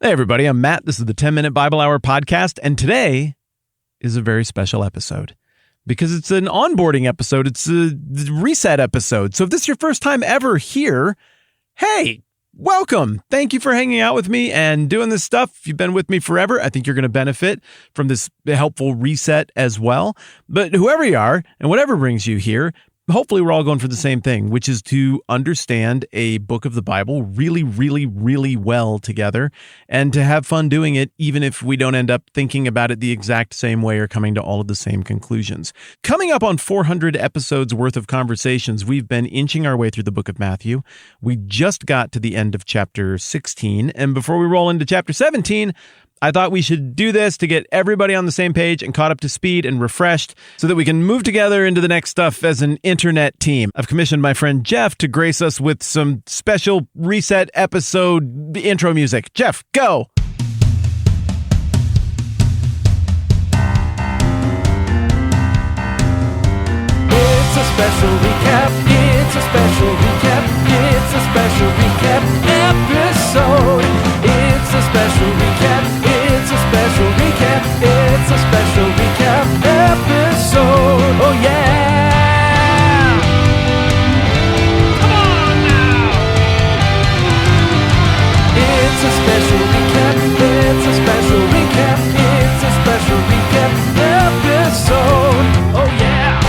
Hey, everybody, I'm Matt. This is the 10-Minute Bible Hour podcast, and today is a very special episode because it's an onboarding episode. It's a reset episode. So if this is your first time ever here, hey, welcome. Thank you for hanging out with me and doing this stuff. If you've been with me forever, I think you're going to benefit from this helpful reset as well. But whoever you are and whatever brings you here, hopefully we're all going for the same thing, which is to understand a book of the Bible really, really, really well together and to have fun doing it, even if we don't end up thinking about it the exact same way or coming to all of the same conclusions. Coming up on 400 episodes worth of conversations, we've been inching our way through the book of Matthew. We just got to the end of chapter 16, and before we roll into chapter 17, I thought we should do this to get everybody on the same page and caught up to speed and refreshed so that we can move together into the next stuff as an internet team. I've commissioned my friend Jeff to grace us with some special reset episode intro music. Jeff, go! It's a special recap. It's a special recap. It's a special recap episode. It's a special recap. It's a special recap. It's a special recap episode. Oh yeah! Come on now! It's a special recap. It's a special recap. It's a special recap episode. Oh yeah!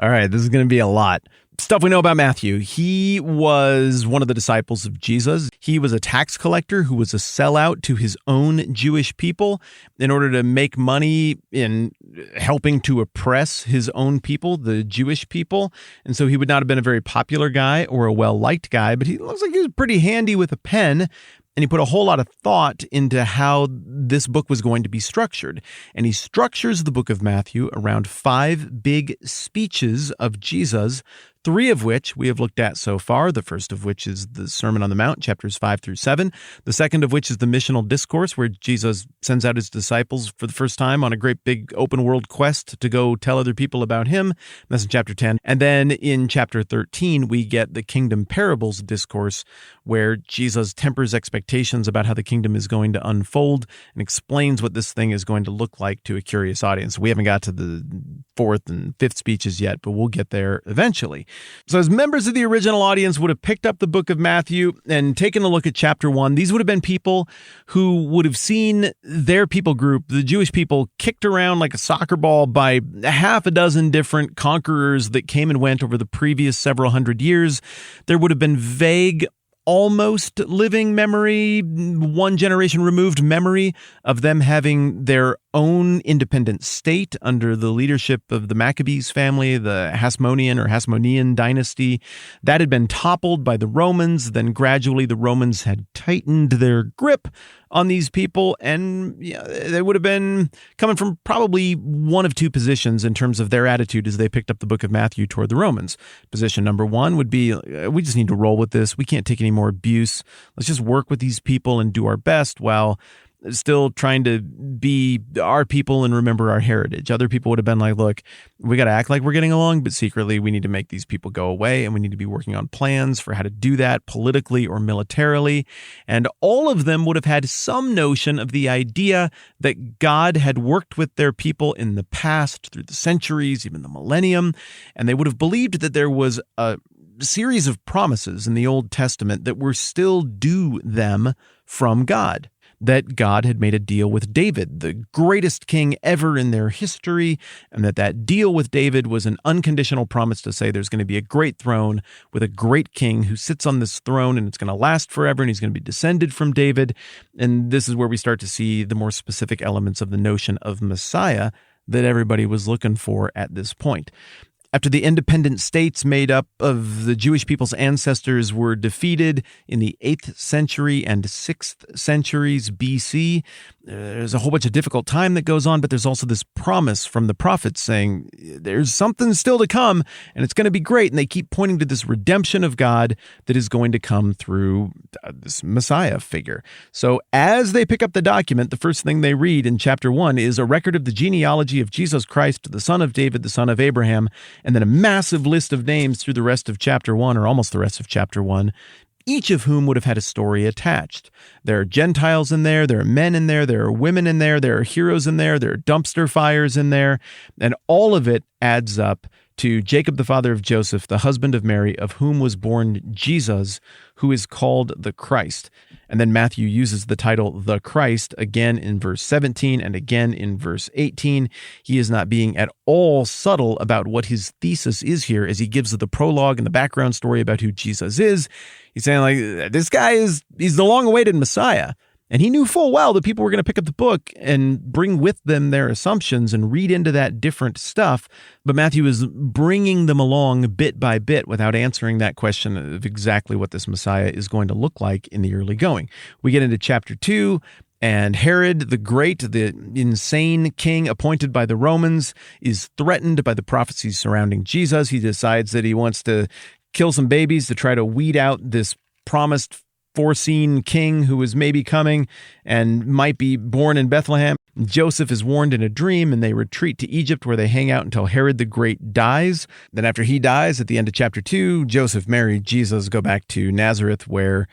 All right, this is going to be a lot. Stuff we know about Matthew. He was one of the disciples of Jesus. He was a tax collector who was a sellout to his own Jewish people in order to make money in helping to oppress his own people, the Jewish people. And so he would not have been a very popular guy or a well-liked guy, but he looks like he was pretty handy with a pen. And he put a whole lot of thought into how this book was going to be structured. And he structures the book of Matthew around 5 big speeches of Jesus, 3 of which we have looked at so far. The first of which is the Sermon on the Mount, chapters 5 through 7. The second of which is the missional discourse, where Jesus sends out his disciples for the first time on a great big open world quest to go tell other people about him. That's in chapter 10. And then in chapter 13, we get the kingdom parables discourse, where Jesus tempers expectations about how the kingdom is going to unfold and explains what this thing is going to look like to a curious audience. We haven't got to the 4th and 5th speeches yet, but we'll get there eventually. So as members of the original audience would have picked up the book of Matthew and taken a look at chapter 1, these would have been people who would have seen their people group, the Jewish people, kicked around like a soccer ball by half a dozen different conquerors that came and went over the previous several hundred years. There would have been vague, almost living memory, one generation removed memory of them having their own independent state under the leadership of the Maccabees family, the Hasmonean dynasty. That had been toppled by the Romans. Then gradually the Romans had tightened their grip on these people, and they would have been coming from probably one of 2 positions in terms of their attitude as they picked up the book of Matthew toward the Romans. Position number 1 would be, we just need to roll with this. We can't take any more abuse. Let's just work with these people and do our best while still trying to be our people and remember our heritage. Other people would have been like, look, we got to act like we're getting along, but secretly we need to make these people go away, and we need to be working on plans for how to do that politically or militarily. And all of them would have had some notion of the idea that God had worked with their people in the past through the centuries, even the millennium, and they would have believed that there was a series of promises in the Old Testament that were still due them from God. That God had made a deal with David, the greatest king ever in their history, and that deal with David was an unconditional promise to say there's going to be a great throne with a great king who sits on this throne, and it's going to last forever, and he's going to be descended from David. And this is where we start to see the more specific elements of the notion of Messiah that everybody was looking for at this point. After the independent states made up of the Jewish people's ancestors were defeated in the 8th century and 6th centuries BC, there's a whole bunch of difficult time that goes on, but there's also this promise from the prophets saying there's something still to come and it's going to be great. And they keep pointing to this redemption of God that is going to come through this Messiah figure. So as they pick up the document, the first thing they read in chapter 1 is a record of the genealogy of Jesus Christ, the son of David, the son of Abraham, and then a massive list of names through the rest of chapter 1, or almost the rest of chapter 1, each of whom would have had a story attached. There are Gentiles in there are men in there are women in there are heroes in there are dumpster fires in there, and all of it adds up to Jacob, the father of Joseph, the husband of Mary, of whom was born Jesus, who is called the Christ. And then Matthew uses the title the Christ again in verse 17 and again in verse 18. He is not being at all subtle about what his thesis is here as he gives the prologue and the background story about who Jesus is. He's saying, like, this guy he's the long-awaited Messiah. And he knew full well that people were going to pick up the book and bring with them their assumptions and read into that different stuff. But Matthew is bringing them along bit by bit without answering that question of exactly what this Messiah is going to look like in the early going. We get into chapter 2. And Herod the Great, the insane king appointed by the Romans, is threatened by the prophecies surrounding Jesus. He decides that he wants to kill some babies to try to weed out this promised foreseen king who is maybe coming and might be born in Bethlehem. Joseph is warned in a dream, and they retreat to Egypt, where they hang out until Herod the Great dies. Then after he dies, at the end of chapter 2, Joseph, Mary, Jesus go back to Nazareth, where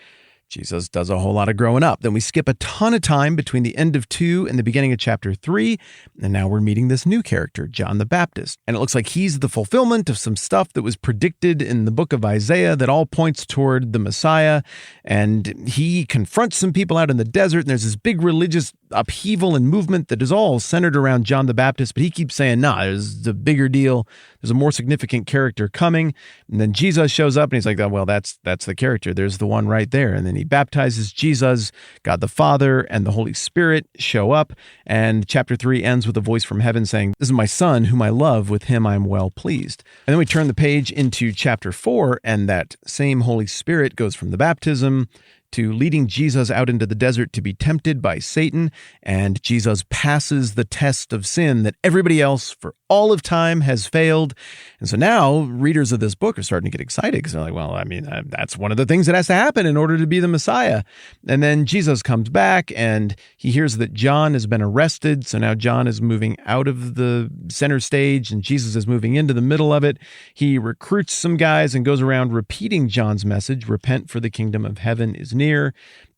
Jesus does a whole lot of growing up. Then we skip a ton of time between the end of 2 and the beginning of chapter 3, and now we're meeting this new character, John the Baptist. And it looks like he's the fulfillment of some stuff that was predicted in the book of Isaiah that all points toward the Messiah. And he confronts some people out in the desert, and there's this big religious upheaval and movement that is all centered around John the Baptist, but he keeps saying, nah, there's a bigger deal. There's a more significant character coming. And then Jesus shows up, and he's like, oh, well, that's the character. There's the one right there. And then he baptizes Jesus. God the Father and the Holy Spirit show up, and chapter 3 ends with a voice from heaven saying, this is my son whom I love, with him I am well pleased. And then we turn the page into chapter 4, and that same Holy Spirit goes from the baptism to leading Jesus out into the desert to be tempted by Satan, and Jesus passes the test of sin that everybody else for all of time has failed. And so now readers of this book are starting to get excited because they're like, well, I mean, that's one of the things that has to happen in order to be the Messiah. And then Jesus comes back, and he hears that John has been arrested. So now John is moving out of the center stage, and Jesus is moving into the middle of it. He recruits some guys and goes around repeating John's message, repent, for the kingdom of heaven is near.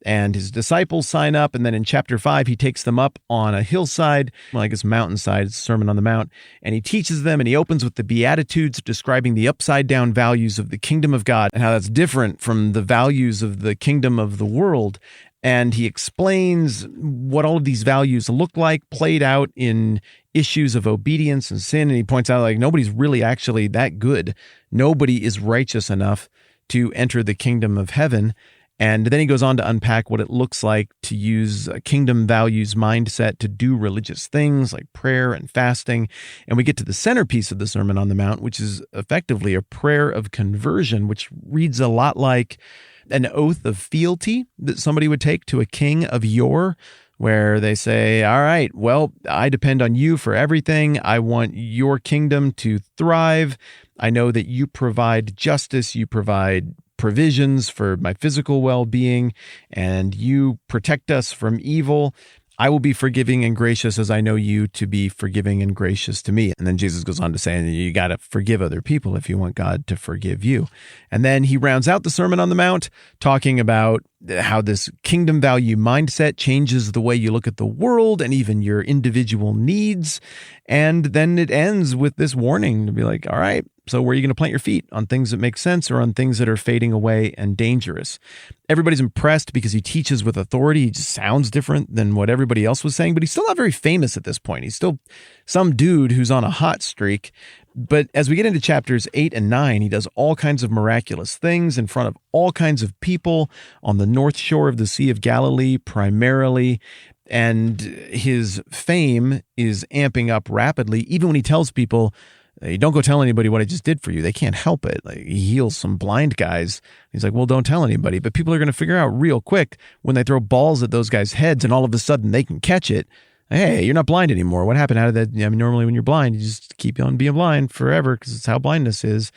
And his disciples sign up, and then in chapter 5, he takes them up on a hillside, well, I guess mountainside, it's Sermon on the Mount, and he teaches them, and he opens with the Beatitudes, describing the upside-down values of the kingdom of God and how that's different from the values of the kingdom of the world. And he explains what all of these values look like, played out in issues of obedience and sin, and he points out, like, nobody's really actually that good. Nobody is righteous enough to enter the kingdom of heaven. And then he goes on to unpack what it looks like to use a kingdom values mindset to do religious things like prayer and fasting. And we get to the centerpiece of the Sermon on the Mount, which is effectively a prayer of conversion, which reads a lot like an oath of fealty that somebody would take to a king of yore, where they say, all right, well, I depend on you for everything. I want your kingdom to thrive. I know that you provide justice, you provide provisions for my physical well-being, and you protect us from evil. I will be forgiving and gracious as I know you to be forgiving and gracious to me. And then Jesus goes on to say, you got to forgive other people if you want God to forgive you. And then he rounds out the Sermon on the Mount talking about how this kingdom value mindset changes the way you look at the world and even your individual needs. And then it ends with this warning to be like, all right, so where are you going to plant your feet? On things that make sense or on things that are fading away and dangerous? Everybody's impressed because he teaches with authority. He just sounds different than what everybody else was saying, but he's still not very famous at this point. He's still some dude who's on a hot streak. But as we get into chapters 8 and 9, he does all kinds of miraculous things in front of all kinds of people on the north shore of the Sea of Galilee primarily. And his fame is amping up rapidly, even when he tells people, hey, don't go tell anybody what I just did for you. They can't help it. Like, he heals some blind guys. He's like, well, don't tell anybody. But people are going to figure out real quick when they throw balls at those guys' heads and all of a sudden they can catch it. Hey, you're not blind anymore. What happened? How did that? I mean, normally when you're blind, you just keep on being blind forever because it's how blindness is.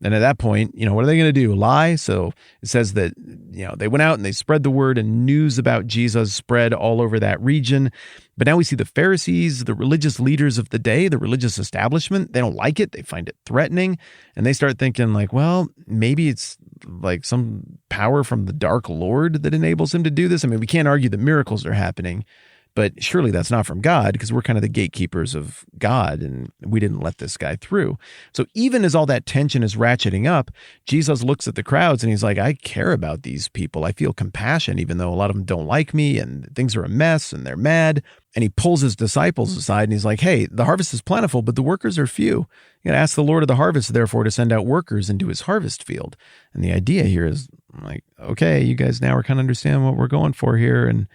And at that point, what are they going to do? Lie? So it says that, they went out and they spread the word, and news about Jesus spread all over that region. But now we see the Pharisees, the religious leaders of the day, the religious establishment. They don't like it. They find it threatening. And they start thinking like, well, maybe it's like some power from the dark Lord that enables him to do this? I mean, we can't argue that miracles are happening, but surely that's not from God because we're kind of the gatekeepers of God and we didn't let this guy through. So even as all that tension is ratcheting up, Jesus looks at the crowds and he's like, I care about these people. I feel compassion, even though a lot of them don't like me and things are a mess and they're mad. And he pulls his disciples aside and he's like, hey, the harvest is plentiful, but the workers are few. You got to ask the Lord of the harvest, therefore, to send out workers into his harvest field. And the idea here is like, okay, you guys now are kind of understand what we're going for here. And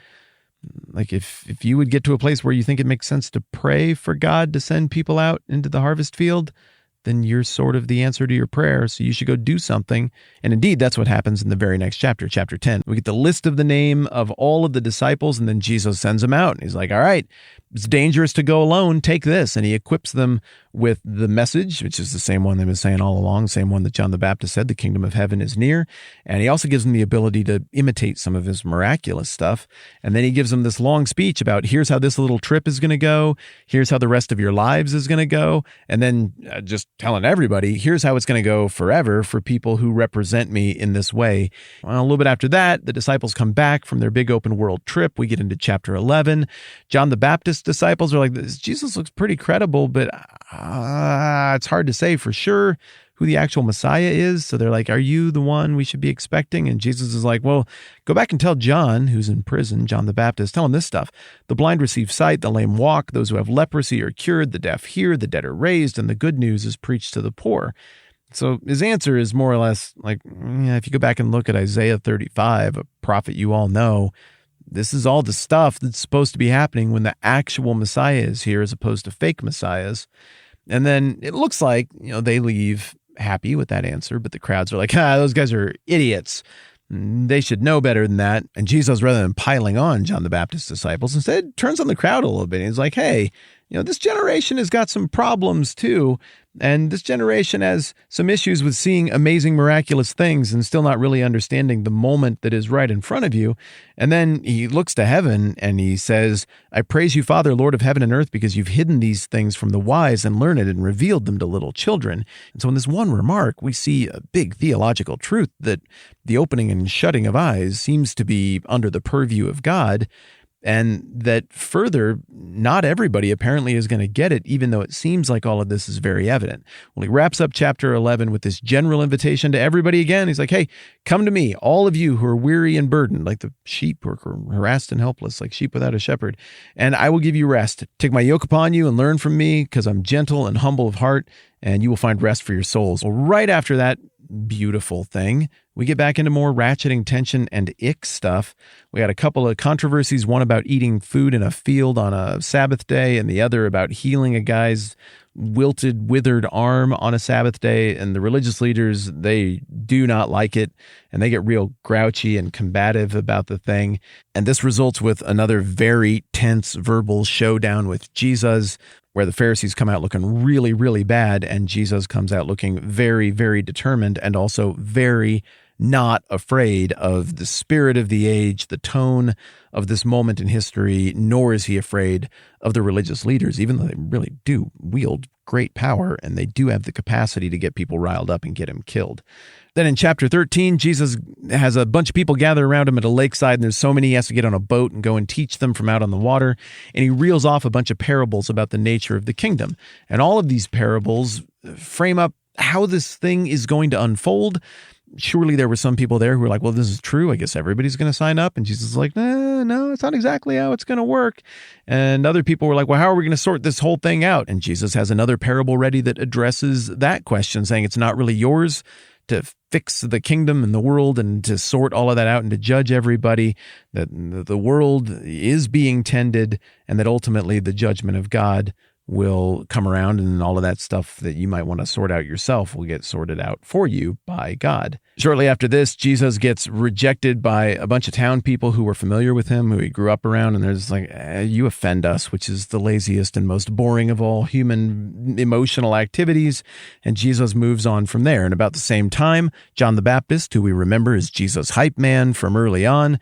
like if you would get to a place where you think it makes sense to pray for God to send people out into the harvest field, then you're sort of the answer to your prayer. So you should go do something. And indeed, that's what happens in the very next chapter, chapter 10. We get the list of the name of all of the disciples, and then Jesus sends them out. And he's like, all right, it's dangerous to go alone. Take this. And he equips them with the message, which is the same one they've been saying all along, same one that John the Baptist said, the kingdom of heaven is near. And he also gives them the ability to imitate some of his miraculous stuff. And then he gives them this long speech about here's how this little trip is going to go. Here's how the rest of your lives is going to go. And then just telling everybody, here's how it's going to go forever for people who represent me in this way. Well, a little bit after that, the disciples come back from their big open world trip. We get into chapter 11. John the Baptist's disciples are like, Jesus looks pretty credible, but it's hard to say for sure who the actual Messiah is. So they're like, are you the one we should be expecting? And Jesus is like, well, go back and tell John, who's in prison, John the Baptist, tell him this stuff. The blind receive sight, the lame walk, those who have leprosy are cured, the deaf hear, the dead are raised, and the good news is preached to the poor. So his answer is more or less like, yeah, if you go back and look at Isaiah 35, a prophet you all know, this is all the stuff that's supposed to be happening when the actual Messiah is here as opposed to fake messiahs. And then it looks like, they leave happy with that answer, but the crowds are like, those guys are idiots. They should know better than that. And Jesus, rather than piling on John the Baptist's disciples, instead turns on the crowd a little bit. And he's like, hey, this generation has got some problems too. And this generation has some issues with seeing amazing, miraculous things and still not really understanding the moment that is right in front of you. And then he looks to heaven and he says, I praise you, Father, Lord of heaven and earth, because you've hidden these things from the wise and learned and revealed them to little children. And so in this one remark, we see a big theological truth that the opening and shutting of eyes seems to be under the purview of God. And that further, not everybody apparently is going to get it, even though it seems like all of this is very evident. Well, he wraps up chapter 11 with this general invitation to everybody again. He's like, hey, come to me, all of you who are weary and burdened, like the sheep who are harassed and helpless, like sheep without a shepherd, and I will give you rest. Take my yoke upon you and learn from me, because I'm gentle and humble of heart, and you will find rest for your souls. Well, right after that beautiful thing, we get back into more ratcheting tension and ick stuff. We had a couple of controversies, one about eating food in a field on a Sabbath day, and the other about healing a guy's wilted, withered arm on a Sabbath day. And the religious leaders, they do not like it, and they get real grouchy and combative about the thing. And this results with another very tense verbal showdown with Jesus, where the Pharisees come out looking really, really bad, and Jesus comes out looking very, very determined and also very not afraid of the spirit of the age, the tone of this moment in history, nor is he afraid of the religious leaders, even though they really do wield great power and they do have the capacity to get people riled up and get him killed. Then in chapter 13, Jesus has a bunch of people gather around him at a lakeside, and there's so many he has to get on a boat and go and teach them from out on the water. And he reels off a bunch of parables about the nature of the kingdom. And all of these parables frame up how this thing is going to unfold. Surely there were some people there who were like, well, this is true. I guess everybody's going to sign up. And Jesus is like, no, it's not exactly how it's going to work. And other people were like, well, how are we going to sort this whole thing out? And Jesus has another parable ready that addresses that question, saying it's not really yours to fix the kingdom and the world and to sort all of that out and to judge everybody, that the world is being tended, and that ultimately the judgment of God will come around, and all of that stuff that you might want to sort out yourself will get sorted out for you by God. Shortly after this, Jesus gets rejected by a bunch of town people who were familiar with him, who he grew up around, and they're just like, you offend us, which is the laziest and most boring of all human emotional activities. And Jesus moves on from there. And about the same time, John the Baptist, who we remember as Jesus' hype man from early on,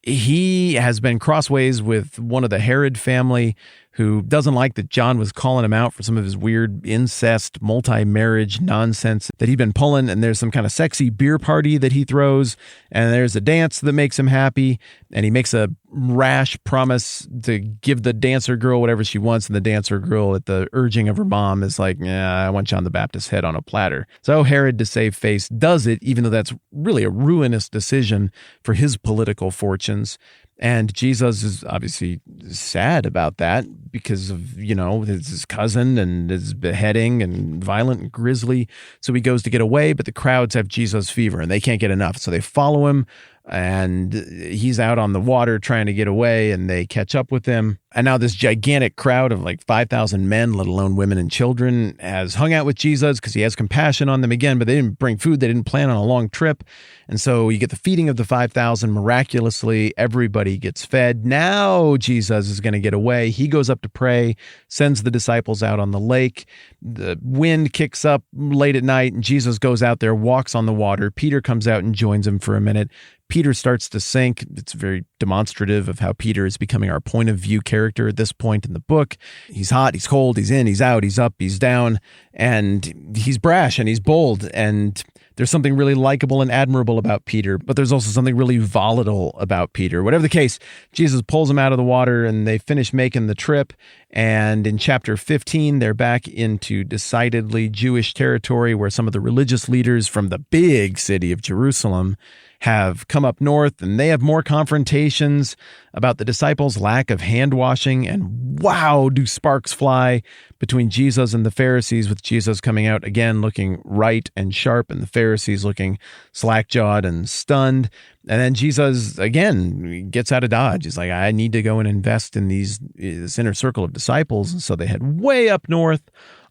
he has been crossways with one of the Herod family who doesn't like that John was calling him out for some of his weird incest, multi-marriage nonsense that he'd been pulling. And there's some kind of sexy beer party that he throws, and there's a dance that makes him happy, and he makes a rash promise to give the dancer girl whatever she wants, and the dancer girl, at the urging of her mom, is like, yeah, I want John the Baptist's head on a platter. So Herod, to save face, does it, even though that's really a ruinous decision for his political fortunes. And Jesus is obviously sad about that because of, his cousin and his beheading and violent and grisly. So he goes to get away, but the crowds have Jesus fever and they can't get enough. So they follow him, and he's out on the water trying to get away, and they catch up with him. And now this gigantic crowd of like 5,000 men, let alone women and children, has hung out with Jesus because he has compassion on them again, but they didn't bring food. They didn't plan on a long trip. And so you get the feeding of the 5,000 miraculously. Everybody gets fed. Now Jesus is going to get away. He goes up to pray, sends the disciples out on the lake. The wind kicks up late at night, and Jesus goes out there, walks on the water. Peter comes out and joins him for a minute. Peter starts to sink. It's very demonstrative of how Peter is becoming our point of view character at this point in the book. He's hot, he's cold, he's in, he's out, he's up, he's down, and he's brash and he's bold. And there's something really likable and admirable about Peter, but there's also something really volatile about Peter. Whatever the case, Jesus pulls him out of the water, and they finish making the trip. And in chapter 15, they're back into decidedly Jewish territory, where some of the religious leaders from the big city of Jerusalem have come up north, and they have more confrontations about the disciples' lack of hand washing. And wow, do sparks fly between Jesus and the Pharisees, with Jesus coming out again looking right and sharp, and the Pharisees looking slack-jawed and stunned. And then Jesus again gets out of Dodge. He's like, I need to go and invest in this inner circle of disciples. And so they head way up north.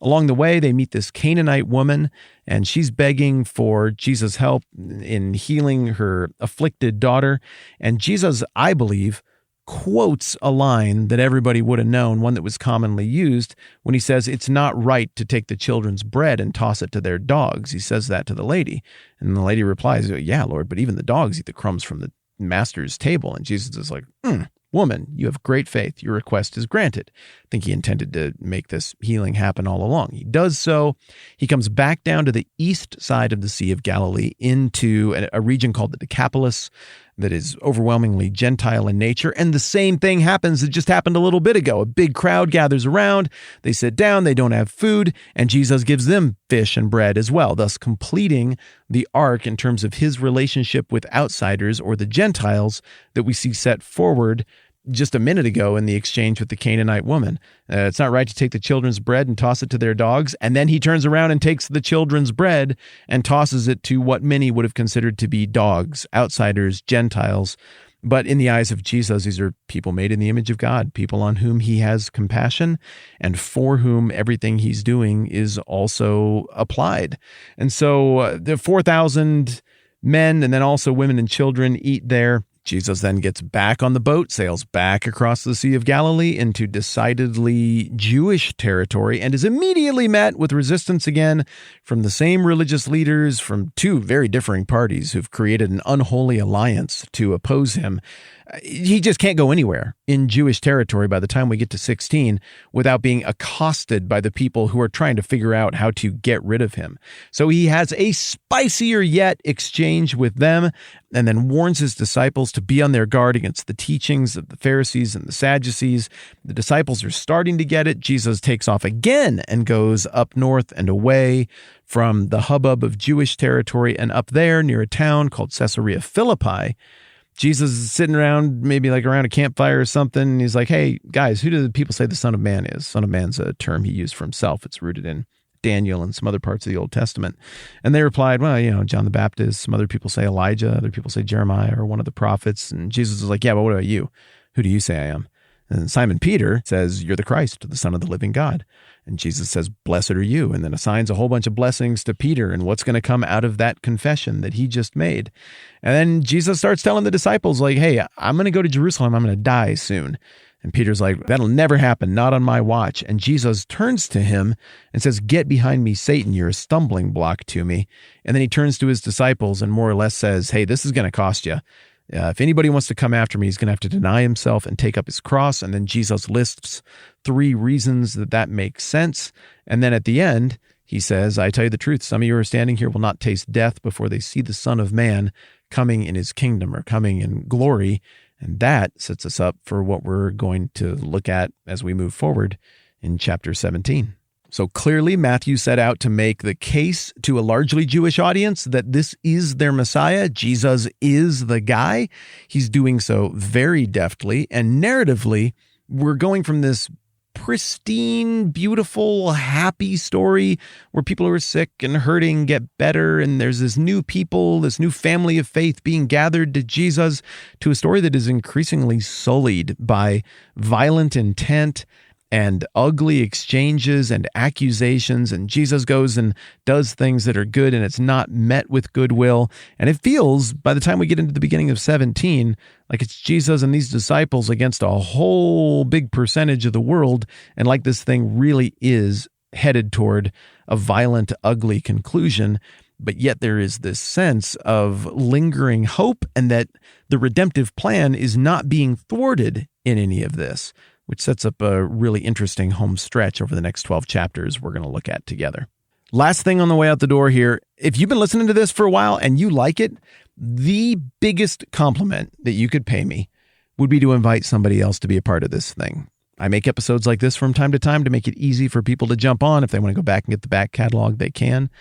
Along the way, they meet this Canaanite woman, and she's begging for Jesus' help in healing her afflicted daughter. And Jesus, I believe, quotes a line that everybody would have known, one that was commonly used, when he says, it's not right to take the children's bread and toss it to their dogs. He says that to the lady. And the lady replies, yeah, Lord, but even the dogs eat the crumbs from the master's table. And Jesus is like, woman, you have great faith. Your request is granted. I think he intended to make this healing happen all along. He does so. He comes back down to the east side of the Sea of Galilee into a region called the Decapolis that is overwhelmingly Gentile in nature. And the same thing happens that just happened a little bit ago. A big crowd gathers around. They sit down. They don't have food. And Jesus gives them fish and bread as well, thus completing the arc in terms of his relationship with outsiders, or the Gentiles, that we see set forward just a minute ago in the exchange with the Canaanite woman. It's not right to take the children's bread and toss it to their dogs. And then he turns around and takes the children's bread and tosses it to what many would have considered to be dogs, outsiders, Gentiles. But in the eyes of Jesus, these are people made in the image of God, people on whom he has compassion and for whom everything he's doing is also applied. And so the 4,000 men and then also women and children eat there. Jesus then gets back on the boat, sails back across the Sea of Galilee into decidedly Jewish territory, and is immediately met with resistance again from the same religious leaders from two very differing parties who've created an unholy alliance to oppose him. He just can't go anywhere in Jewish territory by the time we get to 16 without being accosted by the people who are trying to figure out how to get rid of him. So he has a spicier yet exchange with them, and then warns his disciples to be on their guard against the teachings of the Pharisees and the Sadducees. The disciples are starting to get it. Jesus takes off again and goes up north and away from the hubbub of Jewish territory, and up there near a town called Caesarea Philippi, Jesus is sitting around, maybe like around a campfire or something, and he's like, hey, guys, who do the people say the Son of Man is? Son of Man's a term he used for himself. It's rooted in Daniel and some other parts of the Old Testament. And they replied, well, John the Baptist. Some other people say Elijah. Other people say Jeremiah or one of the prophets. And Jesus is like, yeah, but what about you? Who do you say I am? And Simon Peter says, you're the Christ, the Son of the living God. And Jesus says, blessed are you, and then assigns a whole bunch of blessings to Peter and what's going to come out of that confession that he just made. And then Jesus starts telling the disciples, like, hey, I'm going to go to Jerusalem. I'm going to die soon. And Peter's like, that'll never happen, not on my watch. And Jesus turns to him and says, get behind me, Satan, you're a stumbling block to me. And then he turns to his disciples and more or less says, hey, this is going to cost you. If anybody wants to come after me, he's going to have to deny himself and take up his cross. And then Jesus lists 3 reasons that makes sense. And then at the end, he says, I tell you the truth, some of you who are standing here will not taste death before they see the Son of Man coming in his kingdom or coming in glory. And that sets us up for what we're going to look at as we move forward in chapter 17. So clearly, Matthew set out to make the case to a largely Jewish audience that this is their Messiah. Jesus is the guy. He's doing so very deftly. And narratively, we're going from this pristine, beautiful, happy story where people who are sick and hurting get better, and there's this new people, this new family of faith being gathered to Jesus, to a story that is increasingly sullied by violent intent and ugly exchanges and accusations, and Jesus goes and does things that are good, and it's not met with goodwill. And it feels, by the time we get into the beginning of 17, like it's Jesus and these disciples against a whole big percentage of the world, and like this thing really is headed toward a violent, ugly conclusion. But yet there is this sense of lingering hope, and that the redemptive plan is not being thwarted in any of this, which sets up a really interesting home stretch over the next 12 chapters we're going to look at together. Last thing on the way out the door here, if you've been listening to this for a while and you like it, the biggest compliment that you could pay me would be to invite somebody else to be a part of this thing. I make episodes like this from time to time to make it easy for people to jump on. If they want to go back and get the back catalog, they can.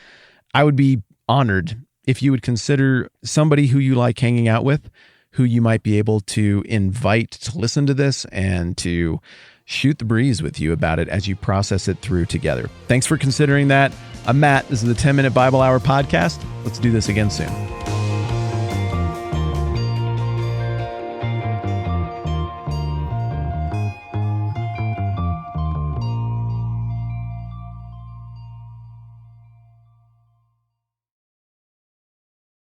I would be honored if you would consider somebody who you like hanging out with, who you might be able to invite to listen to this and to shoot the breeze with you about it as you process it through together. Thanks for considering that. I'm Matt. This is the 10-Minute Bible Hour podcast. Let's do this again soon.